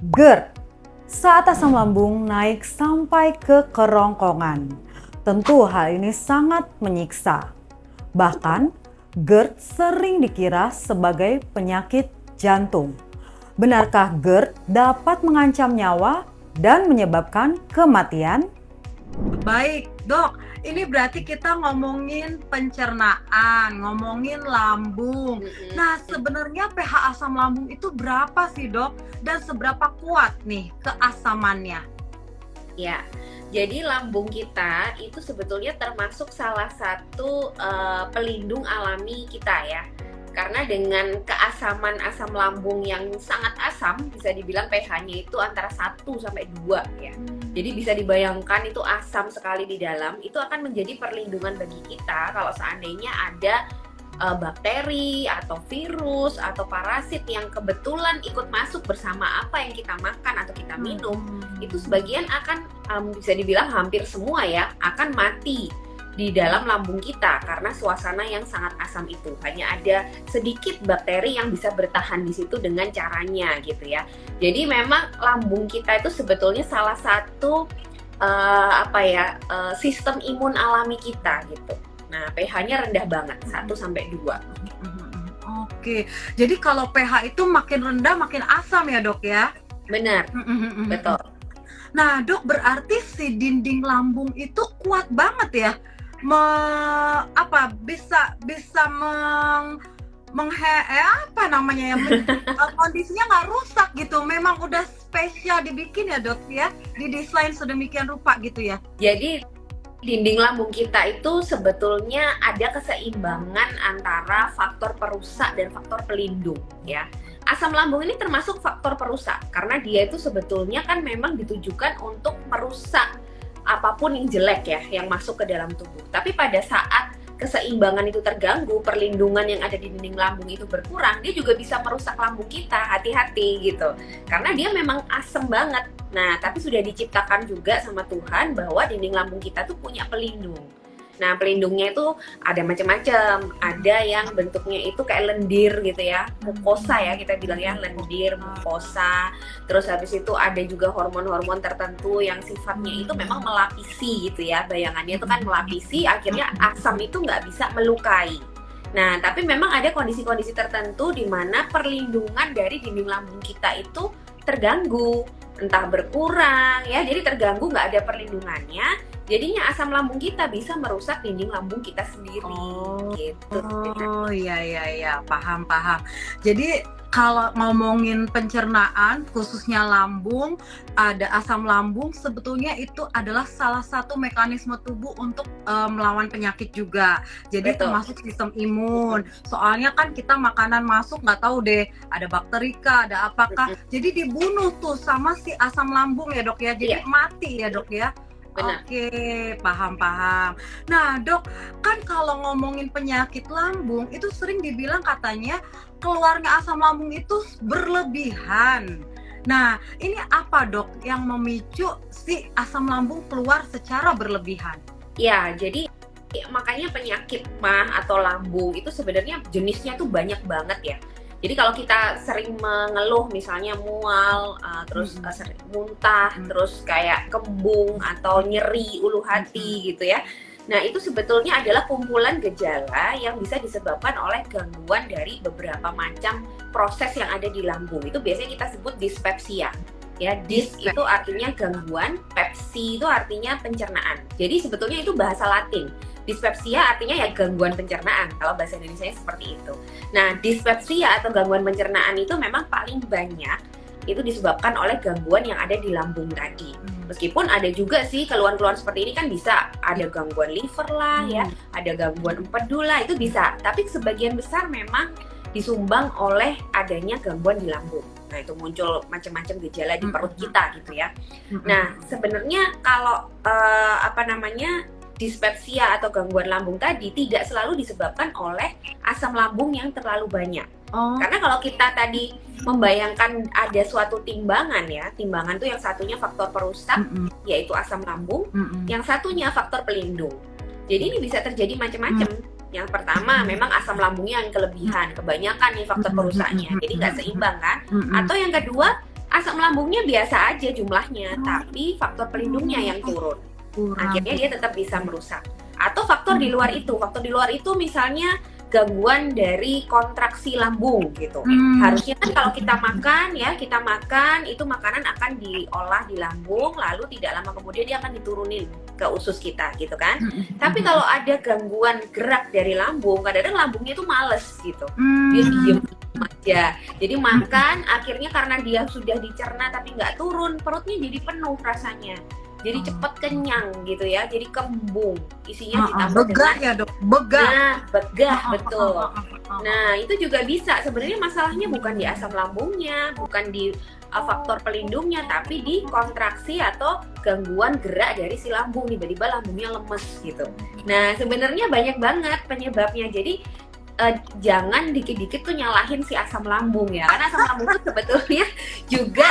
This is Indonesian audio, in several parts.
GERD, saat asam lambung naik sampai ke kerongkongan. Tentu hal ini sangat menyiksa. Bahkan, GERD sering dikira sebagai penyakit jantung. Benarkah GERD dapat mengancam nyawa dan menyebabkan kematian? Baik, Dok. Ini berarti kita ngomongin pencernaan, ngomongin lambung. Nah, sebenarnya pH asam lambung itu berapa sih, Dok? Dan seberapa kuat nih keasamannya? Ya, jadi lambung kita itu sebetulnya termasuk salah satu pelindung alami kita ya. Karena dengan keasaman asam lambung yang sangat asam, bisa dibilang pH-nya itu antara 1 sampai 2 ya. Jadi bisa dibayangkan itu asam sekali di dalam, itu akan menjadi perlindungan bagi kita kalau seandainya ada bakteri atau virus atau parasit yang kebetulan ikut masuk bersama apa yang kita makan atau kita minum, itu sebagian akan bisa dibilang hampir semua ya akan mati di dalam lambung kita karena suasana yang sangat asam itu. Hanya ada sedikit bakteri yang bisa bertahan di situ dengan caranya gitu ya. Jadi memang lambung kita itu sebetulnya salah satu sistem imun alami kita gitu. Nah, pH-nya rendah banget, 1 sampai 2. Oke. Jadi kalau pH itu makin rendah makin asam ya, Dok ya? Benar. Betul. Nah, Dok, berarti si dinding lambung itu kuat banget ya? Kondisinya nggak rusak gitu. Memang udah spesial dibikin ya, Dok ya, didesain sedemikian rupa gitu ya. Jadi dinding lambung kita itu sebetulnya ada keseimbangan antara faktor perusak dan faktor pelindung ya. Asam lambung ini termasuk faktor perusak karena dia itu sebetulnya kan memang ditujukan untuk merusak apapun yang jelek ya yang masuk ke dalam tubuh. Tapi pada saat keseimbangan itu terganggu, perlindungan yang ada di dinding lambung itu berkurang, dia juga bisa merusak lambung kita. Hati-hati gitu. Karena dia memang asam banget. Nah, tapi sudah diciptakan juga sama Tuhan bahwa dinding lambung kita tuh punya pelindung. Nah, pelindungnya itu ada macam-macam. Ada yang bentuknya itu kayak lendir gitu ya, mukosa ya kita bilang ya, lendir, mukosa. Terus habis itu ada juga hormon-hormon tertentu yang sifatnya itu memang melapisi gitu ya. Bayangannya itu kan melapisi, akhirnya asam itu nggak bisa melukai. Nah, tapi memang ada kondisi-kondisi tertentu di mana perlindungan dari dinding lambung kita itu terganggu, entah berkurang ya, jadi terganggu, nggak ada perlindungannya. Jadinya asam lambung kita bisa merusak dinding lambung kita sendiri. Gitu. Oh iya, paham. Jadi kalau ngomongin pencernaan, khususnya lambung, ada asam lambung, sebetulnya itu adalah salah satu mekanisme tubuh untuk melawan penyakit juga. Jadi termasuk sistem imun. Soalnya kan kita makanan masuk nggak tahu deh, ada bakteri kah, ada apakah. Jadi dibunuh tuh sama si asam lambung ya, Dok ya. Jadi mati ya, Dok ya. Benar. Oke, paham. Nah, Dok, kan kalau ngomongin penyakit lambung itu sering dibilang katanya keluarnya asam lambung itu berlebihan. Nah, ini apa, Dok, yang memicu si asam lambung keluar secara berlebihan? Ya, jadi makanya penyakit mah atau lambung itu sebenarnya jenisnya tuh banyak banget ya. Jadi kalau kita sering mengeluh misalnya mual, terus sering muntah, terus kayak kembung atau nyeri ulu hati gitu ya. Nah, itu sebetulnya adalah kumpulan gejala yang bisa disebabkan oleh gangguan dari beberapa macam proses yang ada di lambung. Itu biasanya kita sebut dispepsia. Ya, itu artinya gangguan, pepsi itu artinya pencernaan. Jadi sebetulnya itu bahasa Latin. Dispepsia artinya ya gangguan pencernaan, kalau bahasa Indonesia seperti itu. Nah, dispepsia atau gangguan pencernaan itu memang paling banyak itu disebabkan oleh gangguan yang ada di lambung tadi. Meskipun ada juga sih keluhan-keluhan seperti ini kan bisa ada gangguan liver lah ya, ada gangguan empedu lah, itu bisa. Tapi sebagian besar memang disumbang oleh adanya gangguan di lambung. Nah, itu muncul macam-macam gejala di perut kita gitu ya. Nah, sebenarnya kalau dispepsia atau gangguan lambung tadi tidak selalu disebabkan oleh asam lambung yang terlalu banyak. Karena kalau kita tadi membayangkan ada suatu timbangan ya, timbangan tuh yang satunya faktor perusak yaitu asam lambung, yang satunya faktor pelindung. Jadi ini bisa terjadi macam-macam. Yang pertama memang asam lambungnya yang kelebihan, kebanyakan nih faktor perusaknya, jadi nggak seimbang kan. Atau yang kedua Asam lambungnya biasa aja jumlahnya, tapi faktor pelindungnya yang turun. Akhirnya dia tetap bisa merusak. Atau faktor di luar itu. Faktor di luar itu misalnya gangguan dari kontraksi lambung gitu. Harusnya kan kalau kita makan itu makanan akan diolah di lambung, lalu tidak lama kemudian dia akan diturunin ke usus kita gitu kan. Tapi kalau ada gangguan gerak dari lambung, kadang-kadang lambungnya itu males gitu. Dia diem aja. Jadi makan akhirnya karena dia sudah dicerna tapi nggak turun, perutnya jadi penuh rasanya. Jadi cepet kenyang gitu ya, jadi kembung. Isinya ditambah begah dengan ya dok, begah. Nah, begah betul. Nah, itu juga bisa. Sebenarnya masalahnya bukan di asam lambungnya, bukan di faktor pelindungnya, tapi di kontraksi atau gangguan gerak dari si lambung. Tiba-tiba lambungnya lemes gitu. Nah, sebenarnya banyak banget penyebabnya. Jadi jangan dikit-dikit tuh nyalahin si asam lambung ya, karena asam lambung itu sebetulnya juga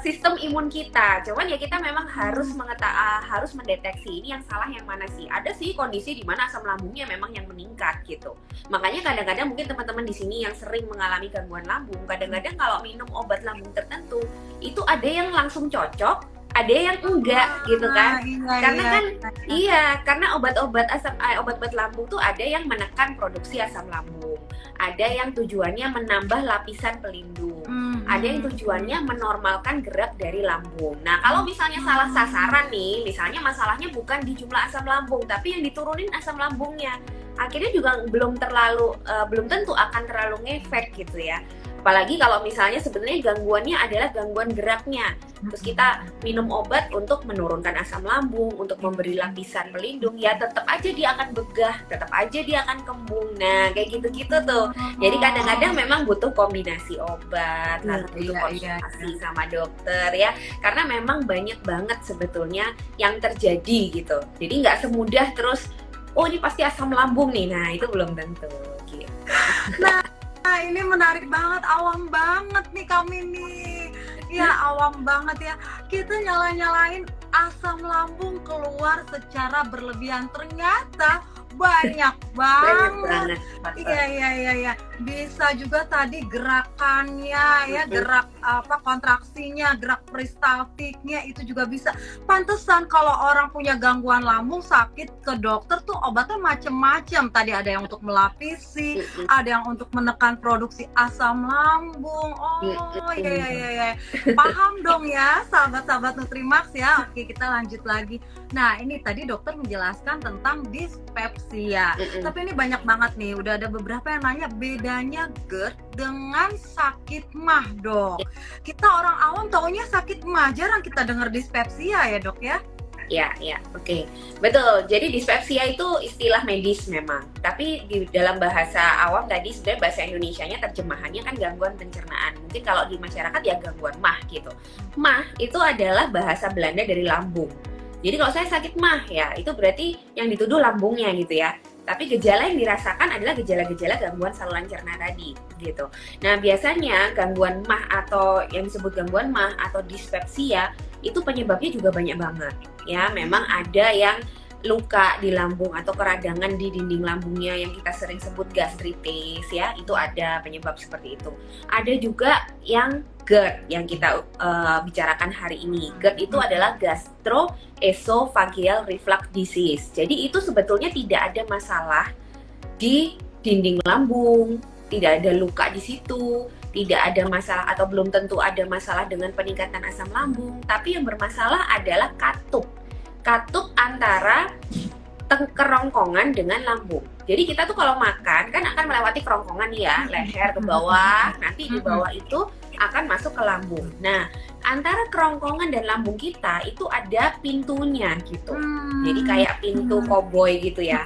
sistem imun kita. Cuman ya kita memang harus harus mendeteksi ini yang salah yang mana sih. Ada sih kondisi di mana asam lambungnya memang yang meningkat gitu. Makanya kadang-kadang mungkin teman-teman di sini yang sering mengalami gangguan lambung, kadang-kadang kalau minum obat lambung tertentu itu ada yang langsung cocok, ada yang enggak gitu kan. Karena obat-obat lambung tuh ada yang menekan produksi asam lambung, ada yang tujuannya menambah lapisan pelindung, ada yang tujuannya menormalkan gerak dari lambung. Nah, kalau misalnya salah sasaran nih, misalnya masalahnya bukan di jumlah asam lambung, tapi yang diturunin asam lambungnya, akhirnya juga belum tentu akan terlalu ngefek gitu ya. Apalagi kalau misalnya sebenarnya gangguannya adalah gangguan geraknya. Terus kita minum obat untuk menurunkan asam lambung, untuk memberi lapisan pelindung, ya tetap aja dia akan begah, tetap aja dia akan kembung. Nah, kayak gitu-gitu tuh. Jadi kadang-kadang memang butuh kombinasi obat, butuh konsultasi sama dokter ya. Karena memang banyak banget sebetulnya yang terjadi gitu. Jadi nggak semudah terus, oh ini pasti asam lambung nih. Nah, itu belum tentu gitu. Nah, ini menarik banget, awam banget nih kami nih. Ya, awam banget ya. Kita nyalain asam lambung keluar secara berlebihan. Ternyata banyak banget. Iya. Bisa juga tadi gerakannya ya, gerak kontraksinya, gerak peristaltiknya itu juga bisa. Pantesan kalau orang punya gangguan lambung sakit ke dokter tuh obatnya macem-macem. Tadi ada yang untuk melapisi, ada yang untuk menekan produksi asam lambung. Oh iya. Paham dong ya sahabat-sahabat Nutrimax ya. Oke, kita lanjut lagi. Nah, ini tadi dokter menjelaskan tentang dispepsia. Tapi ini banyak banget nih, udah ada beberapa yang nanya bedanya GERD dengan sakit MAH, dok. Kita orang awam taunya sakit MAH, jarang kita dengar dispepsia ya, dok ya? Ya, oke. Betul, jadi dispepsia itu istilah medis memang. Tapi di dalam bahasa awam tadi sebenarnya bahasa Indonesianya terjemahannya kan gangguan pencernaan. Mungkin kalau di masyarakat ya gangguan MAH gitu. MAH itu adalah bahasa Belanda dari lambung. Jadi kalau saya sakit MAH ya, itu berarti yang dituduh lambungnya gitu ya. Tapi gejala yang dirasakan adalah gejala-gejala gangguan saluran cerna tadi gitu. Nah, biasanya gangguan MAH atau yang disebut gangguan MAH atau dispepsia itu penyebabnya juga banyak banget. Ya, memang ada yang luka di lambung atau keradangan di dinding lambungnya yang kita sering sebut gastritis ya, itu ada penyebab seperti itu. Ada juga yang GERD yang kita bicarakan hari ini. GERD itu adalah gastroesophageal reflux disease. Jadi itu sebetulnya tidak ada masalah di dinding lambung, tidak ada luka di situ, tidak ada masalah atau belum tentu ada masalah dengan peningkatan asam lambung, tapi yang bermasalah adalah katup antara kerongkongan dengan lambung. Jadi kita tuh kalau makan kan akan melewati kerongkongan ya, leher ke bawah, nanti di bawah itu akan masuk ke lambung. Nah, antara kerongkongan dan lambung kita itu ada pintunya gitu. Jadi kayak pintu koboi gitu ya.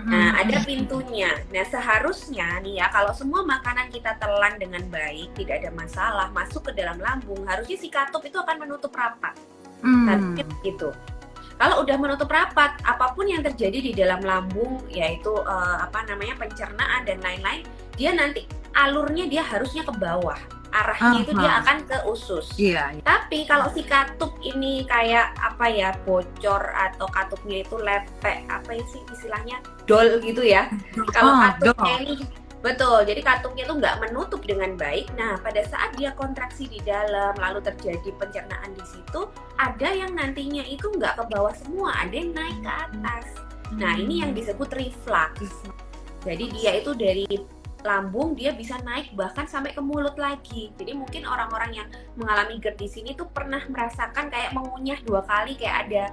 Nah, ada pintunya. Nah, seharusnya nih ya, kalau semua makanan kita telan dengan baik, tidak ada masalah, masuk ke dalam lambung, harusnya si katup itu akan menutup rapat. Gitu. Kalau udah menutup rapat, apapun yang terjadi di dalam lambung, yaitu pencernaan dan lain-lain, dia nanti alurnya dia harusnya ke bawah. Arahnya itu dia akan ke usus. Tapi kalau si katup ini kayak bocor atau katupnya itu lepek, sih istilahnya dol gitu ya. Kalau katupnya ini Betul, jadi katupnya tuh nggak menutup dengan baik. Nah, pada saat dia kontraksi di dalam, lalu terjadi pencernaan di situ, ada yang nantinya itu nggak ke bawah semua, ada yang naik ke atas. Nah, ini yang disebut reflux. Jadi dia itu dari lambung dia bisa naik bahkan sampai ke mulut lagi. Jadi mungkin orang-orang yang mengalami GERD di sini tuh pernah merasakan kayak mengunyah 2 kali, kayak ada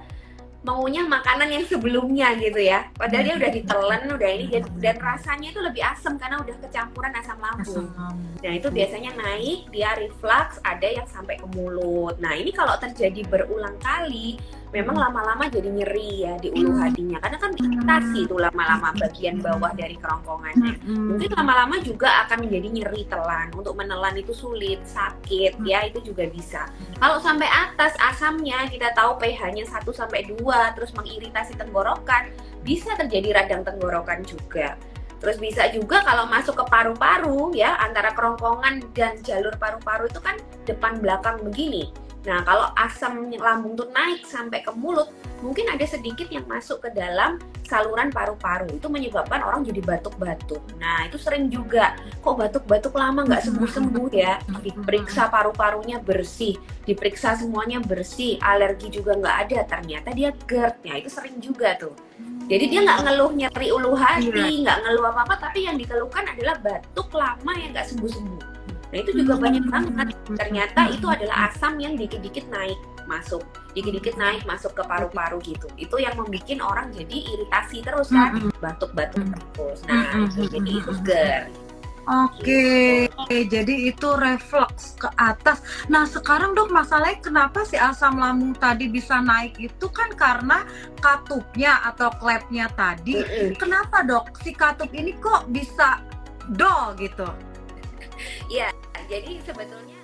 mengunyah makanan yang sebelumnya gitu ya. Padahal dia udah ditelan, udah ini, dan rasanya itu lebih asam karena udah kecampuran asam lambung. Nah, itu biasanya naik, dia reflux, ada yang sampai ke mulut. Nah, ini kalau terjadi berulang kali, memang lama-lama jadi nyeri ya di ulu hatinya. Karena kan iritasi itu lama-lama bagian bawah dari kerongkongannya. Mungkin lama-lama juga akan menjadi nyeri telan. Untuk menelan itu sulit, sakit ya, itu juga bisa. Kalau sampai atas asamnya, kita tahu pH-nya 1-2, terus mengiritasi tenggorokan, bisa terjadi radang tenggorokan juga. Terus bisa juga kalau masuk ke paru-paru ya, antara kerongkongan dan jalur paru-paru itu kan depan belakang begini. Nah, kalau asam lambung tuh naik sampai ke mulut, mungkin ada sedikit yang masuk ke dalam saluran paru-paru. Itu menyebabkan orang jadi batuk-batuk. Nah, itu sering juga. Kok batuk-batuk lama nggak sembuh-sembuh ya? Diperiksa paru-parunya bersih, diperiksa semuanya bersih, alergi juga nggak ada. Ternyata dia GERD. Ya, itu sering juga tuh. Jadi dia nggak ngeluh nyeri ulu hati, nggak ngeluh apa-apa, tapi yang dikeluhkan adalah batuk lama yang nggak sembuh-sembuh. Nah, itu juga banyak banget. Ternyata itu adalah asam yang dikit-dikit naik masuk, dikit-dikit naik masuk ke paru-paru gitu. Itu yang membuat orang jadi iritasi terus kan, batuk-batuk terus. Nah, jadi itu GERD. Oke, jadi itu reflux ke atas. Nah, sekarang Dok, masalahnya kenapa si asam lambung tadi bisa naik itu kan karena katupnya atau klepnya tadi. Kenapa Dok, si katup ini kok bisa dol gitu? Ya, jadi sebetulnya